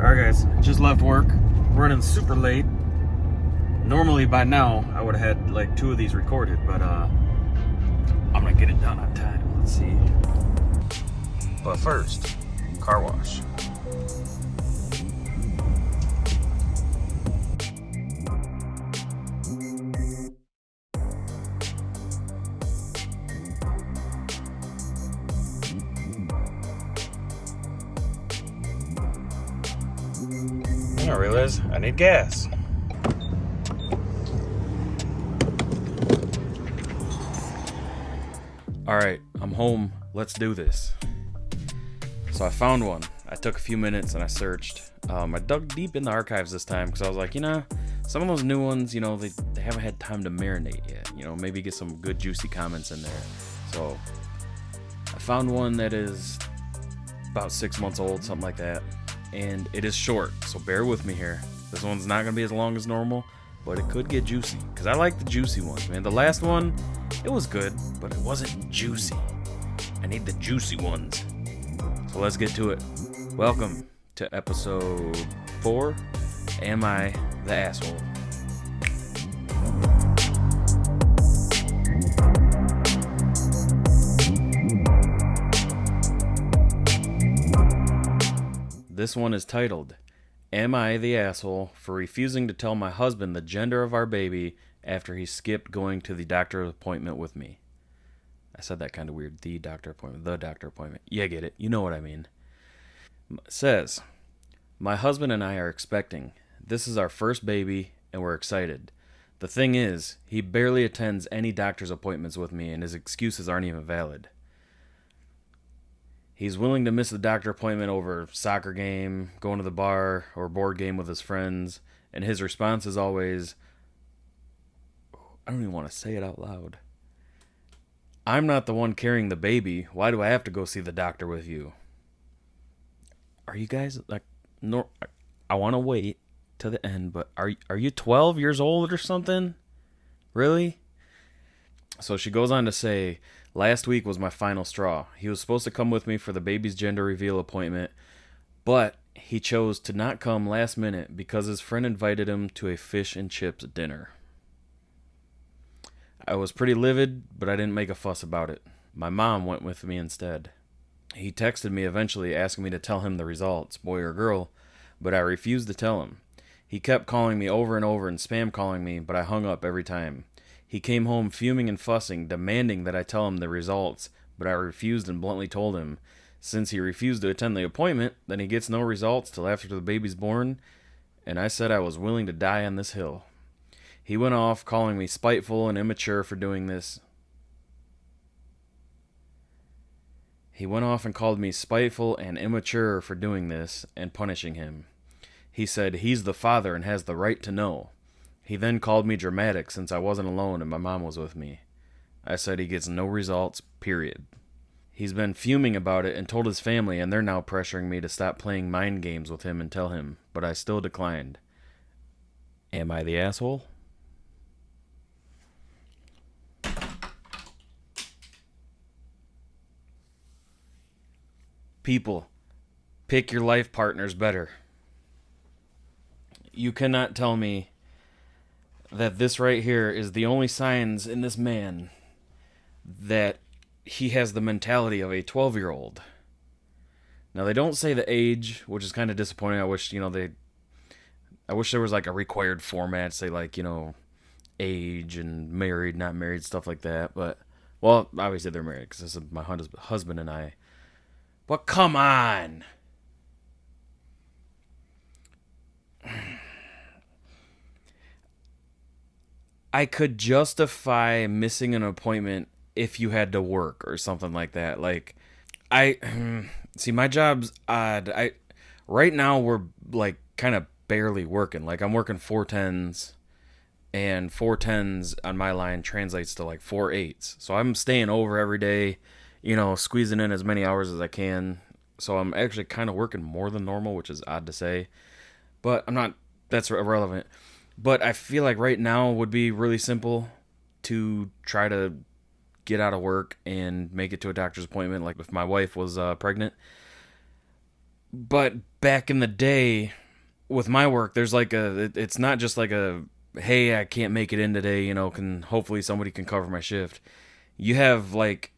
Alright guys, just left work, running super late. Normally by now I would have had like 2 of these recorded, but I'm gonna get it done on time. Let's see. But first, car wash. I realize I need gas. Alright, I'm home. Let's do this. So I found one. I took a few minutes and I searched. I dug deep in the archives this time because I was like, some of those new ones, they haven't had time to marinate yet. Maybe get some good juicy comments in there. So I found one that is about 6 months old, something like that. And it is short, so bear with me here. This one's not going to be as long as normal, but it could get juicy. Because I like the juicy ones, man. The last one, it was good, but it wasn't juicy. I need the juicy ones. So let's get to it. Welcome to episode 4, Am I the Asshole? This one is titled, Am I the Asshole for Refusing to Tell My Husband the Gender of Our Baby After He Skipped Going to the Doctor's Appointment with Me? I said that kind of weird. The doctor appointment. Yeah, get it. You know what I mean. It says, My husband and I are expecting. This is our first baby, and we're excited. The thing is, he barely attends any doctor's appointments with me, and his excuses aren't even valid. He's willing to miss the doctor appointment over soccer game, going to the bar, or board game with his friends, and his response is always, I don't even want to say it out loud. I'm not the one carrying the baby. Why do I have to go see the doctor with you? Are you guys like, no? I want to wait to the end, but are you 12 years old or something? Really? So she goes on to say, last week was my final straw. He was supposed to come with me for the baby's gender reveal appointment, but he chose to not come last minute because his friend invited him to a fish and chips dinner. I was pretty livid, but I didn't make a fuss about it. My mom went with me instead. He texted me eventually asking me to tell him the results, boy or girl, but I refused to tell him. He kept calling me over and over and spam calling me, but I hung up every time. He came home fuming and fussing, demanding that I tell him the results, but I refused and bluntly told him, since he refused to attend the appointment, then he gets no results till after the baby's born, and I said I was willing to die on this hill. He went off calling me spiteful and immature for doing this. He went off and called me spiteful and immature for doing this and punishing him. He said he's the father and has the right to know. He then called me dramatic since I wasn't alone and my mom was with me. I said he gets no results, period. He's been fuming about it and told his family, and they're now pressuring me to stop playing mind games with him and tell him, but I still declined. Am I the asshole? People, pick your life partners better. You cannot tell me that this right here is the only signs in this man that he has the mentality of a 12-year-old. Now, they don't say the age, which is kind of disappointing. I wish, I wish there was like a required format, say like, age and married, not married, stuff like that. But, well, obviously they're married because this is my husband and I. But come on! I could justify missing an appointment if you had to work or something like that. Like, see, my job's odd. Right now we're like kind of barely working. Like, I'm working 410s, and 410s on my line translates to like 4/8. So I'm staying over every day, squeezing in as many hours as I can. So I'm actually kind of working more than normal, which is odd to say, but I'm not. That's irrelevant. But I feel like right now would be really simple to try to get out of work and make it to a doctor's appointment, like if my wife was pregnant. But back in the day, with my work, there's like it's not just like a, hey, I can't make it in today, can hopefully somebody can cover my shift. You have like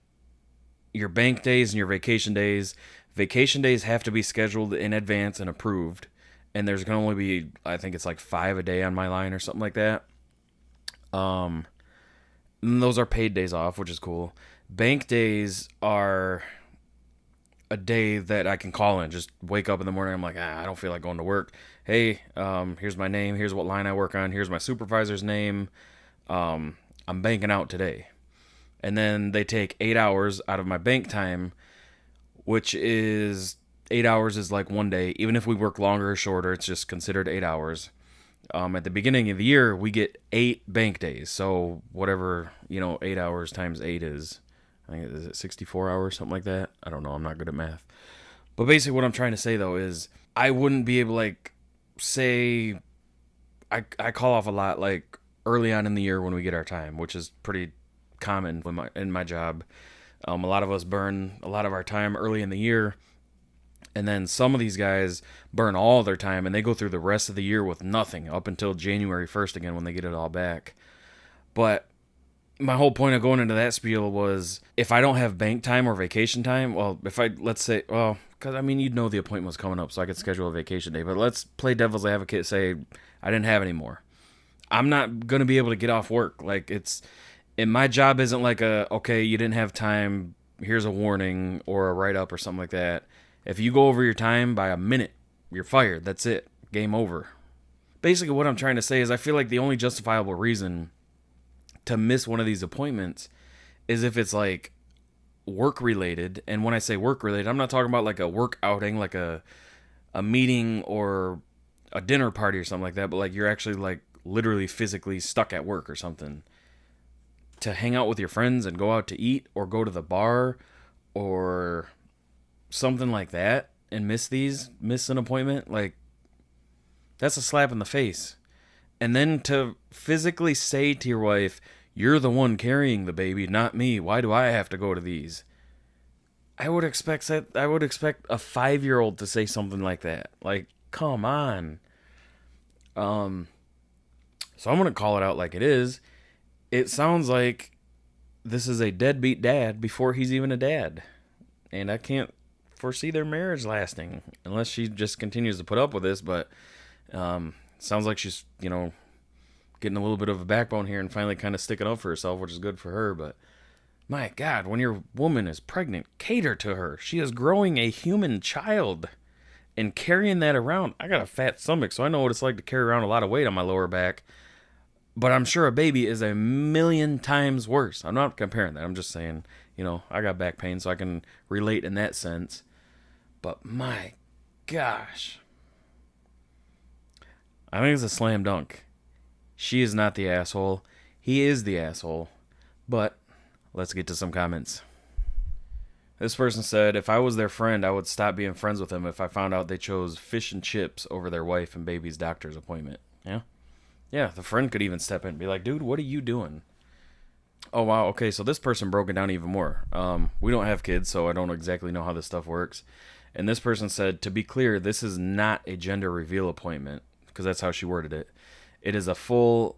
your bank days and your vacation days. Vacation days have to be scheduled in advance and approved. And there's going to only be, I think it's like 5 a day on my line or something like that. And those are paid days off, which is cool. Bank days are a day that I can call in. Just wake up in the morning. I'm like, I don't feel like going to work. Hey, here's my name. Here's what line I work on. Here's my supervisor's name. I'm banking out today. And then they take 8 hours out of my bank time, which is 8 hours is like one day. Even if we work longer or shorter, it's just considered 8 hours. At the beginning of the year, we get 8 bank days. So whatever, 8 hours times 8 is, I think, is it 64 hours, something like that? I don't know. I'm not good at math. But basically what I'm trying to say, though, is I wouldn't be able to, like, say, I call off a lot, like, early on in the year when we get our time, which is pretty common in my job. A lot of us burn a lot of our time early in the year. And then some of these guys burn all their time and they go through the rest of the year with nothing up until January 1st again when they get it all back. But my whole point of going into that spiel was if I don't have bank time or vacation time, well, let's say, because you'd know the appointment was coming up so I could schedule a vacation day. But let's play devil's advocate, say I didn't have any more. I'm not going to be able to get off work. Like and my job isn't like okay, you didn't have time, here's a warning or a write-up or something like that. If you go over your time by a minute, you're fired. That's it. Game over. Basically, what I'm trying to say is I feel like the only justifiable reason to miss one of these appointments is if it's like work-related. And when I say work-related, I'm not talking about like a work outing, like a meeting or a dinner party or something like that, but like you're actually like literally physically stuck at work or something. To hang out with your friends and go out to eat or go to the bar or something like that and miss an appointment, like that's a slap in the face. And then to physically say to your wife, you're the one carrying the baby, not me. Why do I have to go to these? I would expect a 5-year-old to say something like that. Like, come on. So I'm going to call it out like it is. It sounds like this is a deadbeat dad before he's even a dad. And I can't foresee their marriage lasting unless she just continues to put up with this. But sounds like she's, getting a little bit of a backbone here and finally kind of sticking up for herself, which is good for her. But my God, when your woman is pregnant, cater to her. She is growing a human child and carrying that around. I got a fat stomach, so I know what it's like to carry around a lot of weight on my lower back. But I'm sure a baby is a million times worse. I'm not comparing that. I'm just saying, I got back pain, so I can relate in that sense. But my gosh. I think it's a slam dunk. She is not the asshole. He is the asshole. But let's get to some comments. This person said, if I was their friend, I would stop being friends with them if I found out they chose fish and chips over their wife and baby's doctor's appointment. Yeah? Yeah, the friend could even step in and be like, dude, what are you doing? Oh, wow. Okay, so this person broke it down even more. We don't have kids, so I don't exactly know how this stuff works. And this person said, to be clear, this is not a gender reveal appointment, because that's how she worded it. It is a full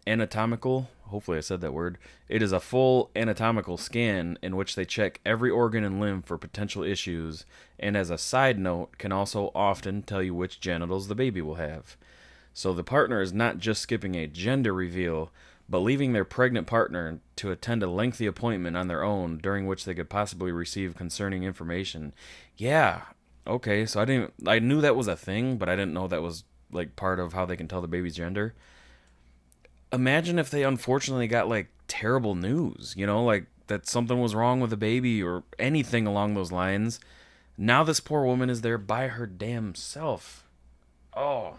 anatomical, hopefully I said that word. It is a full anatomical scan in which they check every organ and limb for potential issues, and as a side note, can also often tell you which genitals the baby will have. So the partner is not just skipping a gender reveal, but leaving their pregnant partner to attend a lengthy appointment on their own during which they could possibly receive concerning information. Yeah, okay, so I knew that was a thing, but I didn't know that was like part of how they can tell the baby's gender. Imagine if they unfortunately got like terrible news, like that something was wrong with the baby or anything along those lines. Now this poor woman is there by her damn self. Oh,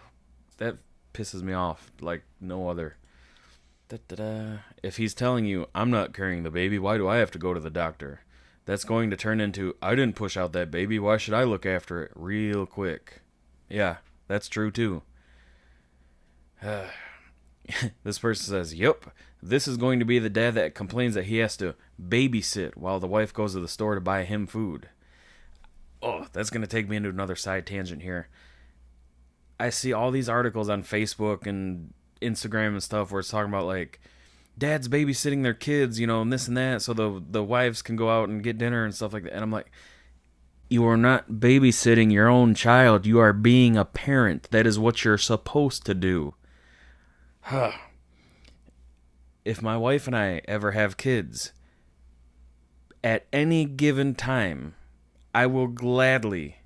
that pisses me off like no other. If he's telling you, I'm not carrying the baby, why do I have to go to the doctor? That's going to turn into, I didn't push out that baby, why should I look after it real quick? Yeah, that's true too. This person says, yep, this is going to be the dad that complains that he has to babysit while the wife goes to the store to buy him food. Oh, that's going to take me into another side tangent here. I see all these articles on Facebook and Instagram and stuff where it's talking about like dads babysitting their kids, you know, and this and that, so the wives can go out and get dinner and stuff like that. And I'm like, you are not babysitting your own child. You are being a parent. That is what you're supposed to do. If my wife and I ever have kids, at any given time, I will gladly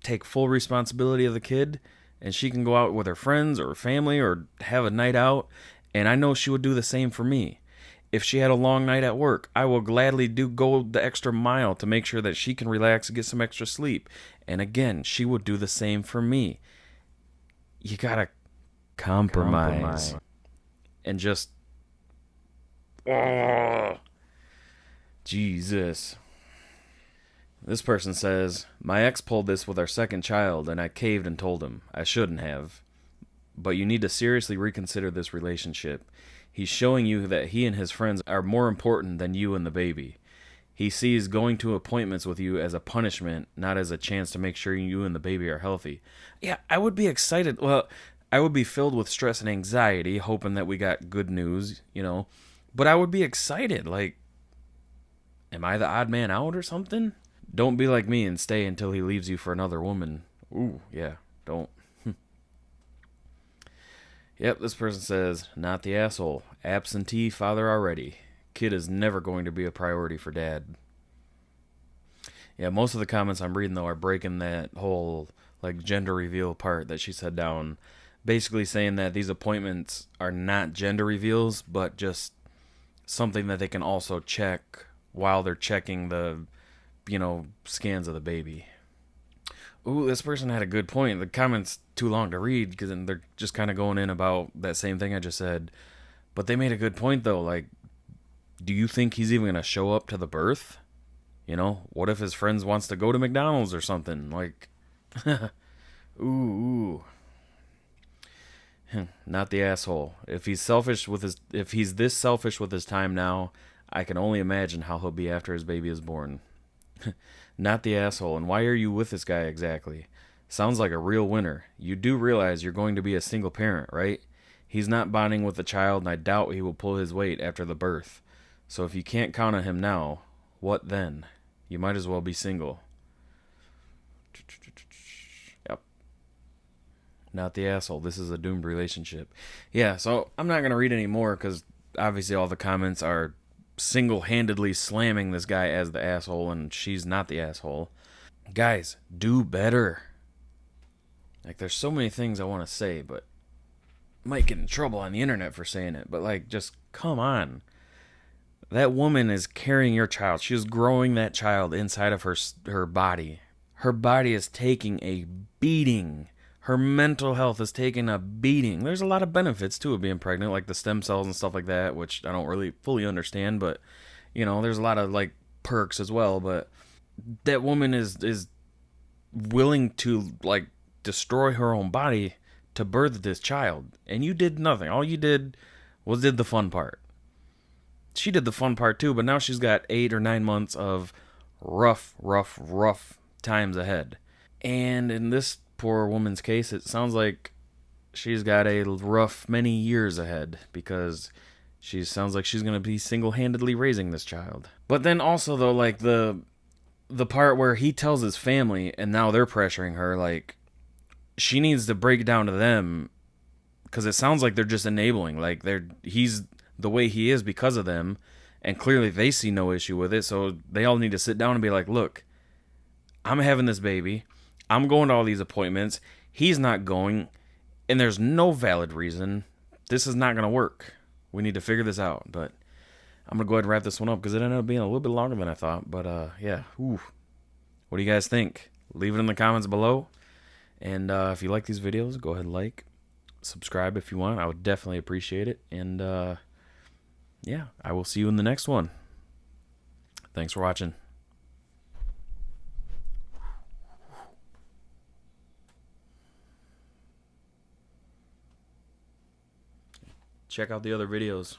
take full responsibility of the kid, and she can go out with her friends or family or have a night out, and I know she would do the same for me. If she had a long night at work, I will gladly go the extra mile to make sure that she can relax and get some extra sleep. And again, she would do the same for me. You gotta compromise. And just, oh, Jesus. This person says, my ex pulled this with our second child, and I caved and told him. I shouldn't have. But you need to seriously reconsider this relationship. He's showing you that he and his friends are more important than you and the baby. He sees going to appointments with you as a punishment, not as a chance to make sure you and the baby are healthy. Yeah, I would be excited. Well, I would be filled with stress and anxiety, hoping that we got good news, you know. But I would be excited. Like, am I the odd man out or something? Don't be like me and stay until he leaves you for another woman. Ooh, yeah, don't. Yep, this person says, not the asshole. Absentee father already. Kid is never going to be a priority for dad. Yeah, most of the comments I'm reading, though, are breaking that whole, like, gender reveal part that she said down. Basically saying that these appointments are not gender reveals, but just something that they can also check while they're checking the, you know, scans of the baby. Ooh, this person had a good point. The comment's too long to read because they're just kind of going in about that same thing I just said. But they made a good point, though. Like, do you think he's even going to show up to the birth? You know, what if his friends wants to go to McDonald's or something? Like, ooh. Not the asshole. If he's this selfish with his time now, I can only imagine how he'll be after his baby is born. Not the asshole. And why are you with this guy exactly? Sounds like a real winner. You do realize you're going to be a single parent, right? He's not bonding with the child, and I doubt he will pull his weight after the birth. So if you can't count on him now, what then? You might as well be single. Yep. Not the asshole. This is a doomed relationship. Yeah, so I'm not going to read any more because obviously all the comments are single-handedly slamming this guy as the asshole, and she's not the asshole. Guys, do better. Like, there's so many things I want to say, but might get in trouble on the internet for saying it, but like, just come on. That woman is carrying your child. She is growing that child inside of her body. Her body is taking a beating. Her mental health is taking a beating. There's a lot of benefits to it being pregnant, like the stem cells and stuff like that, which I don't really fully understand, but you know, there's a lot of like perks as well. But that woman is willing to like destroy her own body to birth this child, and you did nothing. All you did was did the fun part. She did the fun part too, but now she's got 8 or 9 months of rough times ahead. And in this poor woman's case, it sounds like she's got a rough many years ahead, because she sounds like she's going to be single-handedly raising this child. But then also, though, like the part where he tells his family and now they're pressuring her, like, she needs to break it down to them, because it sounds like they're just enabling. Like, he's the way he is because of them, and clearly they see no issue with it, so they all need to sit down and be like, look, I'm having this baby, I'm going to all these appointments, he's not going, and there's no valid reason. This is not going to work. We need to figure this out. But I'm going to go ahead and wrap this one up, because it ended up being a little bit longer than I thought. But yeah, ooh. What do you guys think? Leave it in the comments below. And if you like these videos, go ahead and like, subscribe if you want. I would definitely appreciate it. And yeah, I will see you in the next one. Thanks for watching. Check out the other videos.